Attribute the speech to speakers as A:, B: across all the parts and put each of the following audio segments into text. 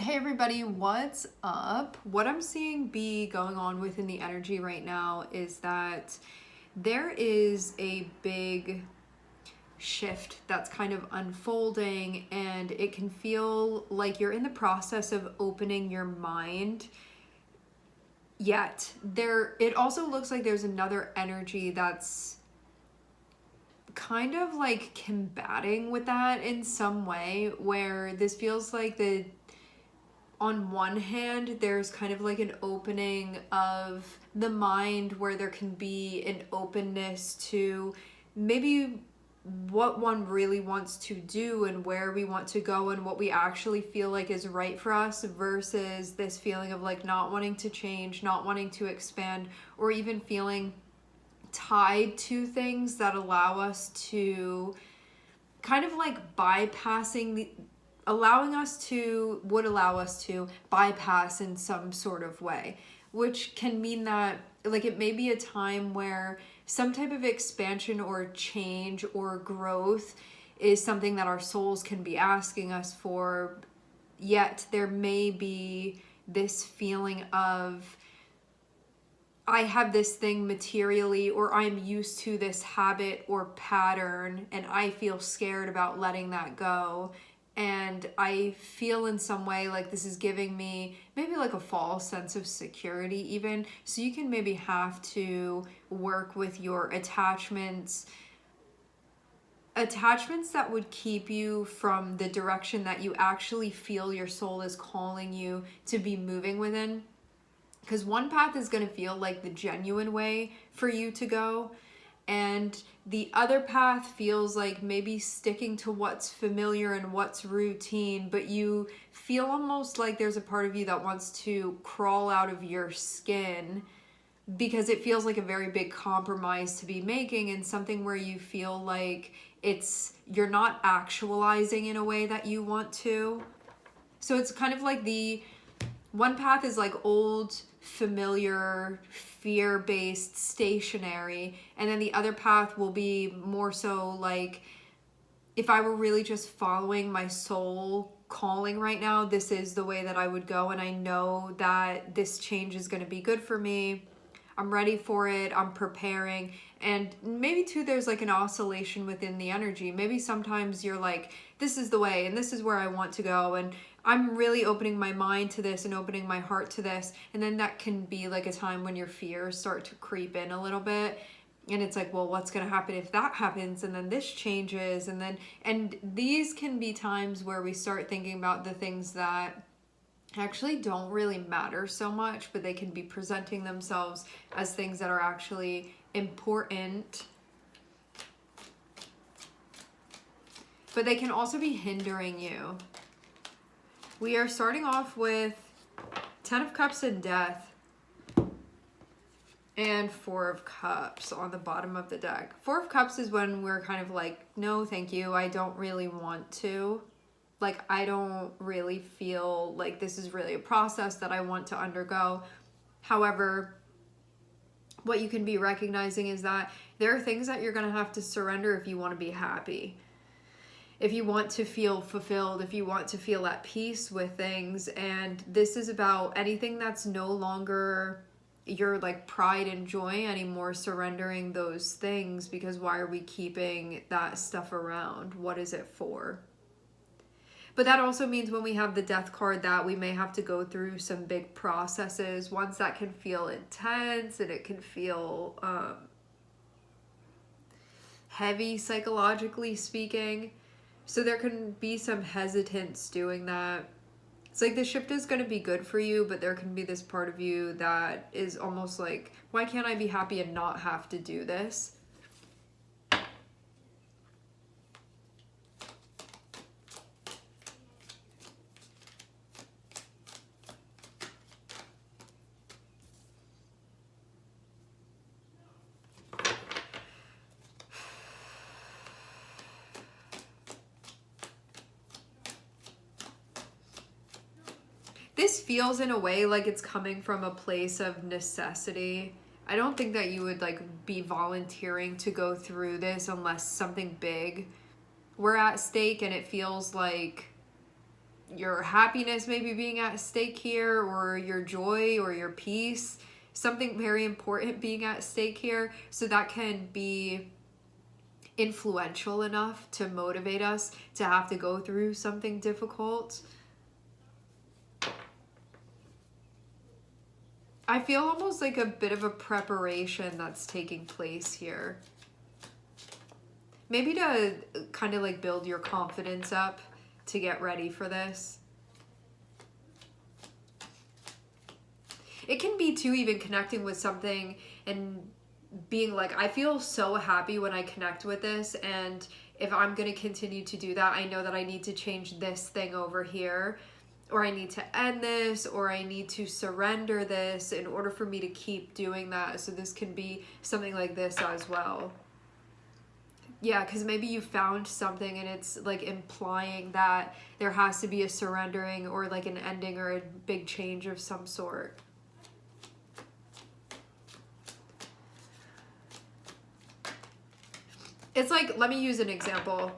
A: Hey everybody, what's up? What I'm seeing be going on within the energy right now is that there is a big shift that's kind of unfolding, and it can feel like you're in the process of opening your mind. Yet it also looks like there's another energy that's kind of like combating with that in some way, where this feels like on one hand, there's kind of like an opening of the mind where there can be an openness to maybe what one really wants to do and where we want to go and what we actually feel like is right for us, versus this feeling of like not wanting to change, not wanting to expand, or even feeling tied to things that allow us to kind of like would allow us to bypass in some sort of way, which can mean that like it may be a time where some type of expansion or change or growth is something that our souls can be asking us for. Yet there may be this feeling of, I have this thing materially, or I'm used to this habit or pattern, and I feel scared about letting that go. And I feel in some way like this is giving me maybe like a false sense of security even. So you can maybe have to work with your attachments that would keep you from the direction that you actually feel your soul is calling you to be moving within. Because one path is going to feel like the genuine way for you to go, and the other path feels like maybe sticking to what's familiar and what's routine, but you feel almost like there's a part of you that wants to crawl out of your skin because it feels like a very big compromise to be making, and something where you feel like you're not actualizing in a way that you want to. So it's kind of like the one path is like old, familiar, fear-based, stationary, and then the other path will be more so like, if I were really just following my soul calling right now, this is the way that I would go, and I know that this change is going to be good for me. I'm ready for it. I'm preparing. And maybe too, there's like an oscillation within the energy. Maybe sometimes you're like, this is the way and this is where I want to go, and I'm really opening my mind to this and opening my heart to this. And then that can be like a time when your fears start to creep in a little bit. And it's like, well, what's going to happen if that happens? And then this changes. And these can be times where we start thinking about the things that actually don't really matter so much, but they can be presenting themselves as things that are actually important. But they can also be hindering you. We are starting off with 10 of Cups and Death, and 4 of Cups on the bottom of the deck. 4 of Cups is when we're kind of like, no, thank you. I don't really want to. Like, I don't really feel like this is really a process that I want to undergo. However, what you can be recognizing is that there are things that you're going to have to surrender if you want to be happy. If you want to feel fulfilled, if you want to feel at peace with things. And this is about anything that's no longer your like pride and joy anymore, surrendering those things, because why are we keeping that stuff around? What is it for? But that also means when we have the Death card that we may have to go through some big processes, ones that can feel intense, and it can feel heavy psychologically speaking. So there can be some hesitance doing that. It's like the shift is going to be good for you, but there can be this part of you that is almost like, why can't I be happy and not have to do this? This feels in a way like it's coming from a place of necessity. I don't think that you would like be volunteering to go through this unless something big were at stake, and it feels like your happiness maybe being at stake here, or your joy or your peace, something very important being at stake here. So that can be influential enough to motivate us to have to go through something difficult. I feel almost like a bit of a preparation that's taking place here. Maybe to kind of like build your confidence up to get ready for this. It can be too even connecting with something and being like, I feel so happy when I connect with this, and if I'm going to continue to do that, I know that I need to change this thing over here, or I need to end this, or I need to surrender this in order for me to keep doing that. So this can be something like this as well. Yeah, because maybe you found something and it's like implying that there has to be a surrendering or like an ending or a big change of some sort. It's like, let me use an example.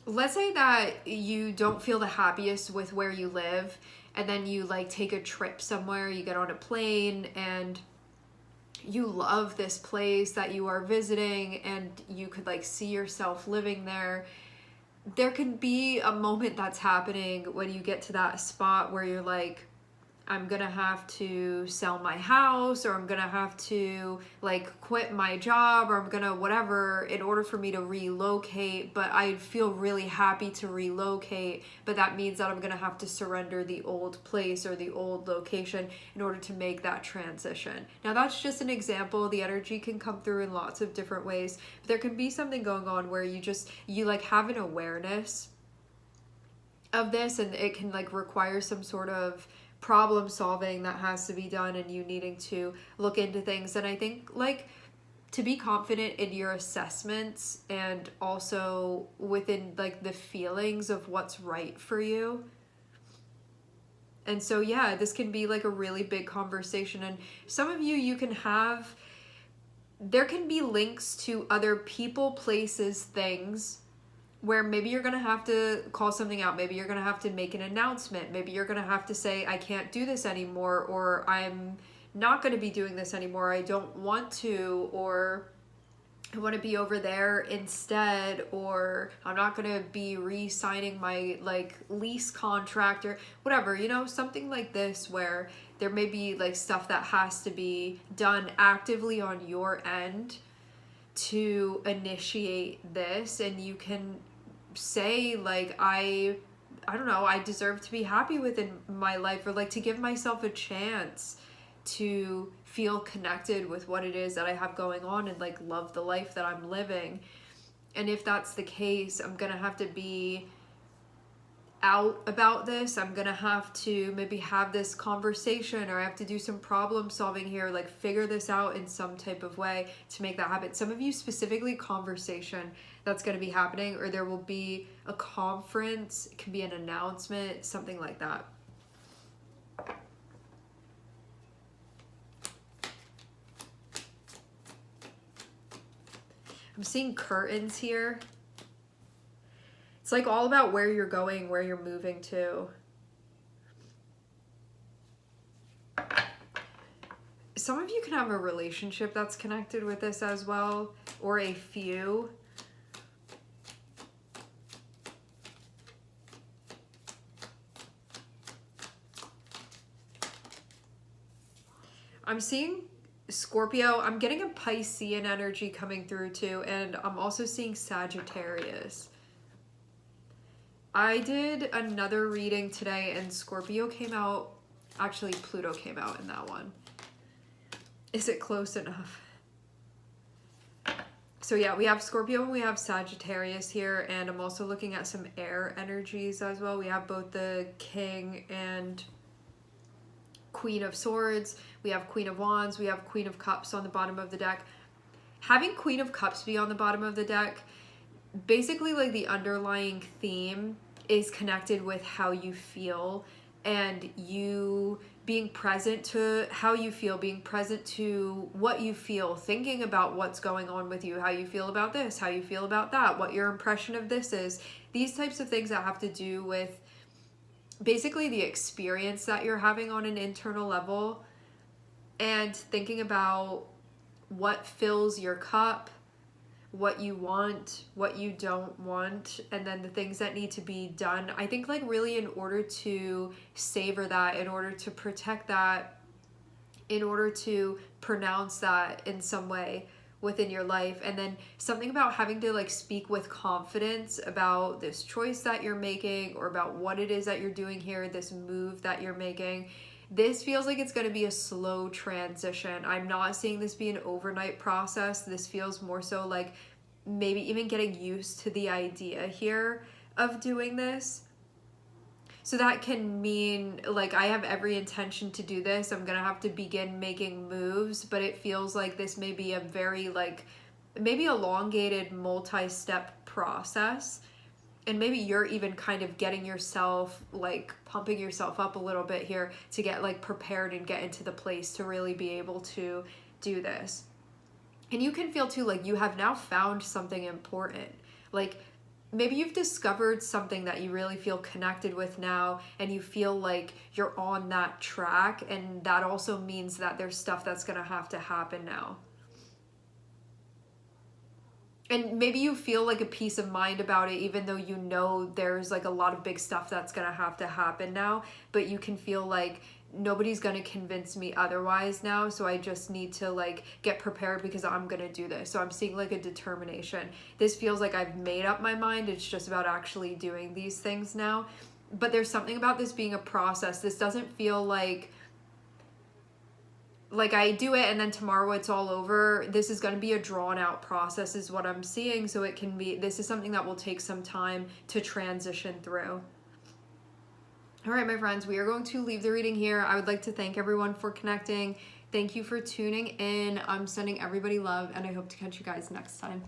A: Let's say that you don't feel the happiest with where you live, and then you like take a trip somewhere, you get on a plane, and you love this place that you are visiting, and you could like see yourself living there. There can be a moment that's happening when you get to that spot where you're like, I'm gonna have to sell my house, or I'm gonna have to like quit my job, or I'm gonna whatever in order for me to relocate. But I feel really happy to relocate, but that means that I'm gonna have to surrender the old place or the old location in order to make that transition. Now that's just an example. The energy can come through in lots of different ways, but there can be something going on where you like have an awareness of this, and it can like require some sort of problem solving that has to be done, and you needing to look into things. And I think like to be confident in your assessments and also within like the feelings of what's right for you. And so yeah, this can be like a really big conversation, and some of you can have, there can be links to other people, places, things where maybe you're going to have to call something out. Maybe you're going to have to make an announcement. Maybe you're going to have to say, I can't do this anymore, or I'm not going to be doing this anymore. I don't want to, or I want to be over there instead, or I'm not going to be re-signing my like lease contract or whatever, you know, something like this where there may be like stuff that has to be done actively on your end to initiate this. And you can say like, I don't know, I deserve to be happy within my life, or like to give myself a chance to feel connected with what it is that I have going on, and like love the life that I'm living. And if that's the case, I'm gonna have to be out about this. I'm gonna have to maybe have this conversation, or I have to do some problem solving here, like figure this out in some type of way to make that happen. Some of you specifically, conversation that's going to be happening, or there will be a conference, it can be an announcement, something like that. I'm seeing curtains here. It's like all about where you're going, where you're moving to. Some of you can have a relationship that's connected with this as well, or a few. I'm seeing Scorpio. I'm getting a Piscean energy coming through too, and I'm also seeing Sagittarius. I did another reading today and Scorpio came out. Actually, Pluto came out in that one. Is it close enough? So yeah, we have Scorpio and we have Sagittarius here, and I'm also looking at some air energies as well. We have both the King and Queen of Swords. We have Queen of Wands. We have Queen of Cups on the bottom of the deck. Having Queen of Cups be on the bottom of the deck, basically like the underlying theme is connected with how you feel, and you being present to how you feel, being present to what you feel, thinking about what's going on with you, how you feel about this, how you feel about that, what your impression of this is. These types of things that have to do with basically the experience that you're having on an internal level, and thinking about what fills your cup, what you want, what you don't want, and then the things that need to be done. I think like really in order to savor that, in order to protect that, in order to pronounce that in some way within your life. And then something about having to like speak with confidence about this choice that you're making, or about what it is that you're doing here, this move that you're making. This feels like it's going to be a slow transition. I'm not seeing this be an overnight process. This feels more so like maybe even getting used to the idea here of doing this. So that can mean like I have every intention to do this. I'm going to have to begin making moves, but it feels like this may be a very like maybe elongated multi-step process. And maybe you're even kind of getting yourself, like pumping yourself up a little bit here to get like prepared and get into the place to really be able to do this. And you can feel too like you have now found something important. Like maybe you've discovered something that you really feel connected with now, and you feel like you're on that track. And that also means that there's stuff that's going to have to happen now. And maybe you feel like a peace of mind about it, even though you know there's like a lot of big stuff that's going to happen now, but you can feel like nobody's going to convince me otherwise now, so I just need to like get prepared because I'm going to do this. So I'm seeing like a determination. This feels like I've made up my mind. It's just about actually doing these things now. But there's something about this being a process. This doesn't feel like I do it and then tomorrow it's all over. This is going to be a drawn out process is what I'm seeing. So it can be, this is something that will take some time to transition through. All right, my friends, we are going to leave the reading here. I would like to thank everyone for connecting. Thank you for tuning in. I'm sending everybody love, and I hope to catch you guys next time.